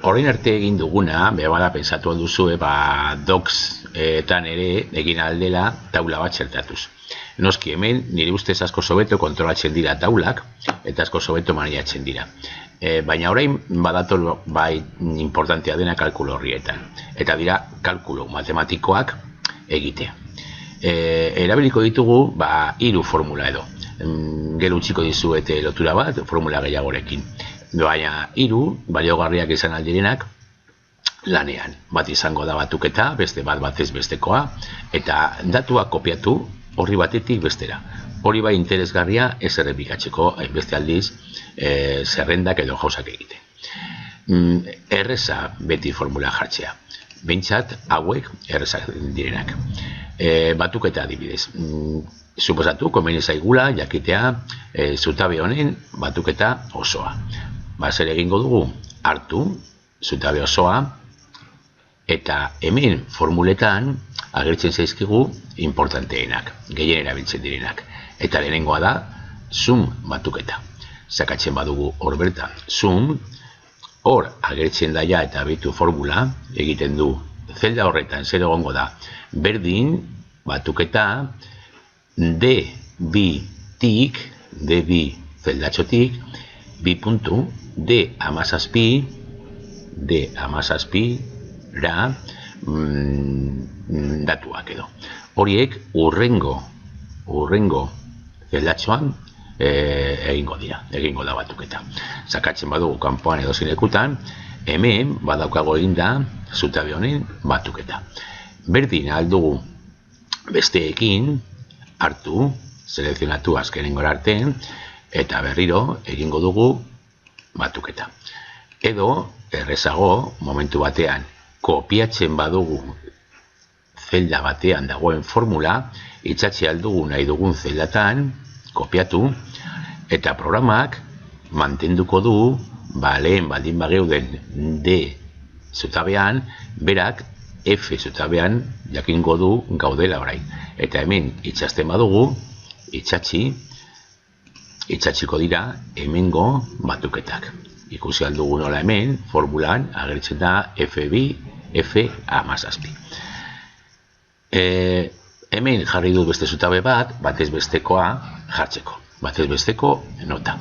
Orain arte egin duguna, bada pensatu alduzue, docs-etan ere egin aldela taula bat txertatuz. Noski hemen, nire ustez asko sobeto kontrolatzen dira taulak, eta asko sobeto maniatzen dira. Baina orain badator bai importantea dena kalkulo horrietan. Eta dira kalkulo matematikoak egitea. Erabiliko ditugu 3 formula edo. Gero utziko dizuete lotura bat, formula gehiagorekin. Baina 3 baliogarriak izan aldirenak lanean. Bat izango da batuketa, beste batez bestekoa, eta datuak kopiatu horri batetik bestera. Hori bai interesgarria ez errepikatzeko beste aldiz zerrendak edo jauzak egite. Erreza beti formula jartzea. Behintzat hauek errezak direnak. Batuketa adibidez. Suposatu, komeni zaigula, jakitea, zutabe honen batuketa osoa. Zer egingo dugu, hartu, zutabe osoa, eta hemen formuletan agertzen zaizkigu importanteenak, gehien erabiltzen direnak. Eta lehenengoa da, sum batuketa. Sakatzen badugu hor bertan, sum, hor agertzen daia eta abitu formula, egiten du, zelda horretan, zer egongo da, berdin batuketa, D2 zeldatxotik, bi puntu, D17 ra datuak edo. Horiek urrengo zeldatxoan egingo da batuketa. Sakatzen badugu kanpoan edo zinekutan, hemen badaukago egin da zutabe honen batuketa. Berdin aldugu besteekin, hartu, selekzionatu azkenengo arte, eta berriro egingo dugu batuketa. Edo, errezago, momentu batean, kopiatzen badugu zelda batean dagoen formula, itxatzi aldugu nahi dugun zeldatan, kopiatu, eta programak mantenduko du, lehen baldin bageuden D zutabean, berak F zutabean jakingo du gaudela orain. Eta hemen itxasten badugu, itxatziko dira hemengo batuketak. Ikusi aldugu nola hemen, formulan agertzen da F2, F17. Hemen jarri du beste zutabe batez bestekoa jartzeko. Batez besteko nota.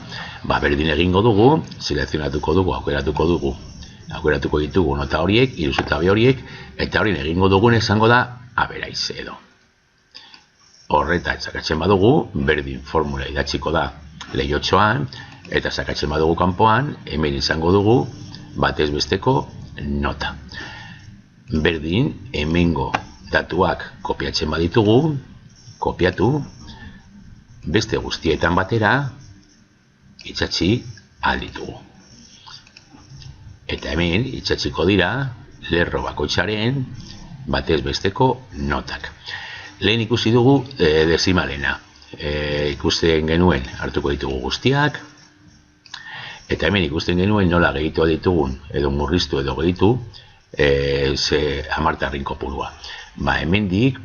Berdin egingo dugu, selekzionatuko dugu, aukeratuko ditugu nota horiek, 3 zutabe horiek, eta horien egingo dugun esango da aberaiz edo. Horretan sakatzen badugu, berdin formula idatziko da lehiotxoan, eta sakatzen badugu kanpoan, hemen izango dugu batez besteko nota. Berdin, hemengo datuak kopiatzen baditugu, kopiatu, beste guztietan batera, itxatzi alditugu. Eta hemen itxatziko dira lerro bakoitzaren batez besteko notak. Lehen ikusi dugu dezimalena. Ikusten genuen hartuko ditugu guztiak, eta hemen ikusten genuen nola gehitu ditugun, edo murriztu edo gehitu, hamartarrin kopurua. Hemendik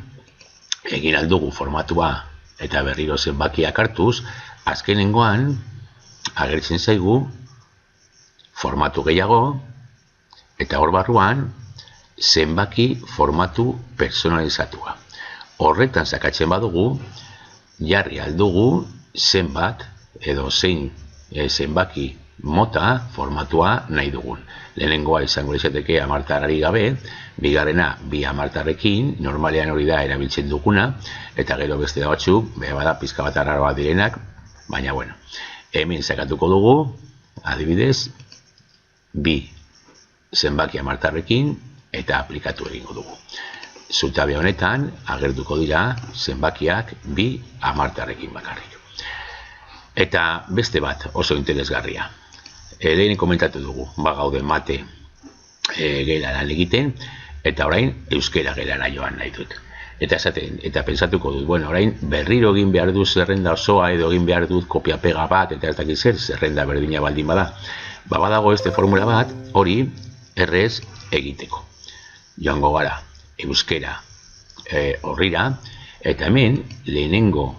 egin aldugu formatua eta berriro zenbakiak hartuz, azkenengoan agertzen zaigu formatu gehiago, eta hor barruan zenbaki formatu personalizatua. Horretan sakatzen badugu, jarri aldugu zenbat edo zein zenbaki mota formatua nahi dugun. Lehenengoa izango izateke hamartarari gabe, bigarrena 2 hamartarrekin, normalean hori da erabiltzen duguna, eta gero beste batzuk, bada pizka bat arraro bat direnak, baina bueno. Hemen sakatuko dugu, adibidez, 2 zenbaki hamartarrekin, eta aplikatu egingo dugu. Zutabe honetan agertuko dira zenbakiak 2 hamartarrekin bakarrik. Eta beste bat oso interesgarria. Lehen komentatu dugu, gaude mate gela lan egiten, eta orain euskera gelara joan nahi dut. Eta pensatuko dut, orain berriro egin behar dut zerrenda osoa edo egin behar dut kopia-pega bat, eta ez dakit zer zerrenda berdina baldin bada. Badago este formula bat, hori errez egiteko. Joango gara, euskera horrira, eta hemen lehenengo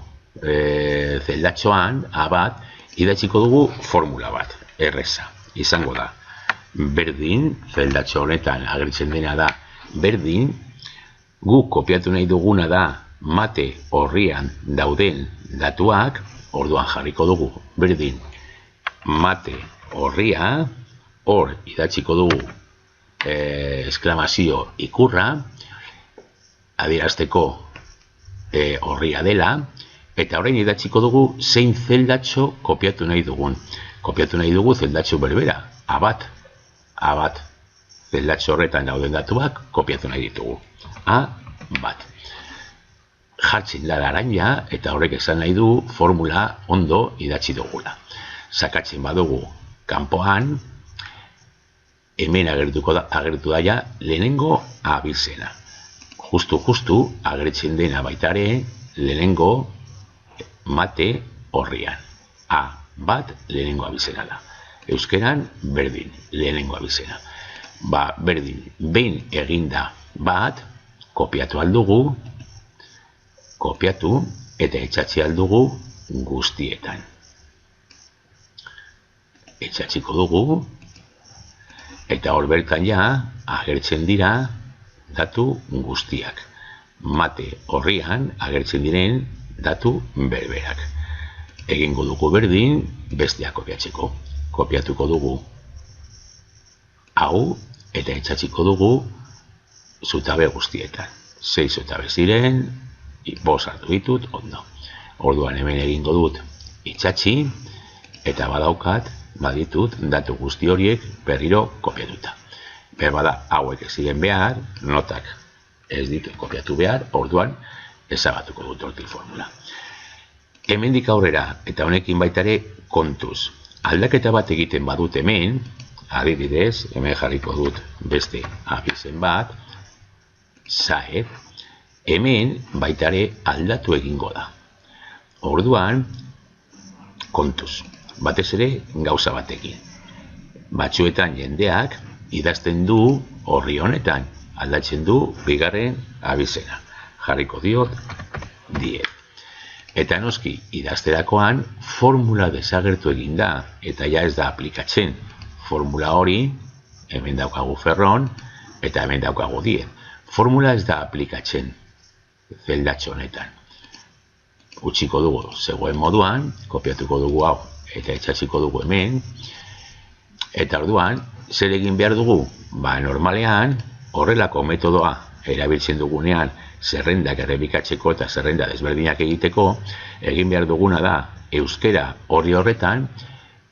zeldatxoan, bat, idatziko dugu formula bat, erreza. Izango da, berdin, zeldatxo honetan agertzen dena da berdin, guk kopiatu nahi duguna da mate horrian dauden datuak, orduan jarriko dugu berdin mate horria, hor idatziko dugu esklamazio ikurra, adierazteko horria dela, eta orain idatziko dugu zein zeldatxo kopiatu nahi dugun. Kopiatu nahi dugu zeldatxo berbera, A1, zeldatxo horretan dauden datuak kopiatu nahi ditugu. A1. Jartzen da laranja eta horrek esan nahi du formula ondo idatzi dugula. Sakatzen badugu kanpoan, hemen agertu daia lehenengo abizena. Justu agertzen dena baitare lehenengo mate horrian. A1 lehenengo abizena da. Euskeran berdin lehenengo abizena. Berdin, behin eginda bat, kopiatu aldugu, kopiatu eta etxatzi aldugu guztietan. Etxatziko dugu, eta hor bertan ja agertzen dira datu guztiak. Mate horrian agertzen diren datu berberak. Egingo dugu berdin, bestea kopiatzeko. Kopiatuko dugu hau, eta etxatziko dugu zutabe guztietan. 6 zutabe ziren, 5 hartu ditut, ondo. Orduan hemen egingo dut itxatzi, eta baditut datu guzti horiek berriro kopiatuta. Berbada, hauek ez ziren behar, notak ez ditut kopiatu behar, orduan ezabatuko dut hortik formula. Hemendik aurrera, eta honekin baitare kontuz. Aldaketa bat egiten badut hemen, adibidez, hemen jarriko dut beste abizen bat, zaet, hemen baitare aldatu egingo da. Orduan, kontuz, batez ere gauza batekin. Batzuetan jendeak idazten du horri honetan, aldatzen du bigarren abizena. Jarriko diot, 10. Eta noski, idazterakoan formula desagertu egin da, eta ja ez da aplikatzen. Formula hori, hemen daukagu ferron, eta hemen daukagu 10. Formula ez da aplikatzen zeldatxo honetan. Utsiko dugu zegoen moduan, kopiatuko dugu hau, eta etxatziko dugu hemen, eta orduan, zer egin behar dugu? Normalean, horrelako metodoa erabiltzen dugunean, zerrendak errepikatzeko eta zerrenda desberdinak egiteko, egin behar duguna da, euskera horretan,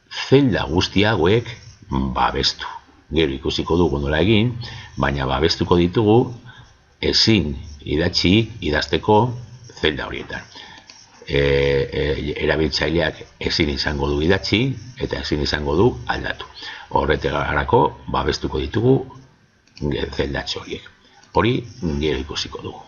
zelda guzti hauek babestu. Gero ikusiko dugu nola egin, baina babestuko ditugu ezin idazteko zelda horietan. Erabiltzaileak ezin izango du idatzi eta ezin izango du aldatu. Horretarako babestuko ditugu zeldatxo horiek. Hori gero ikusiko dugu.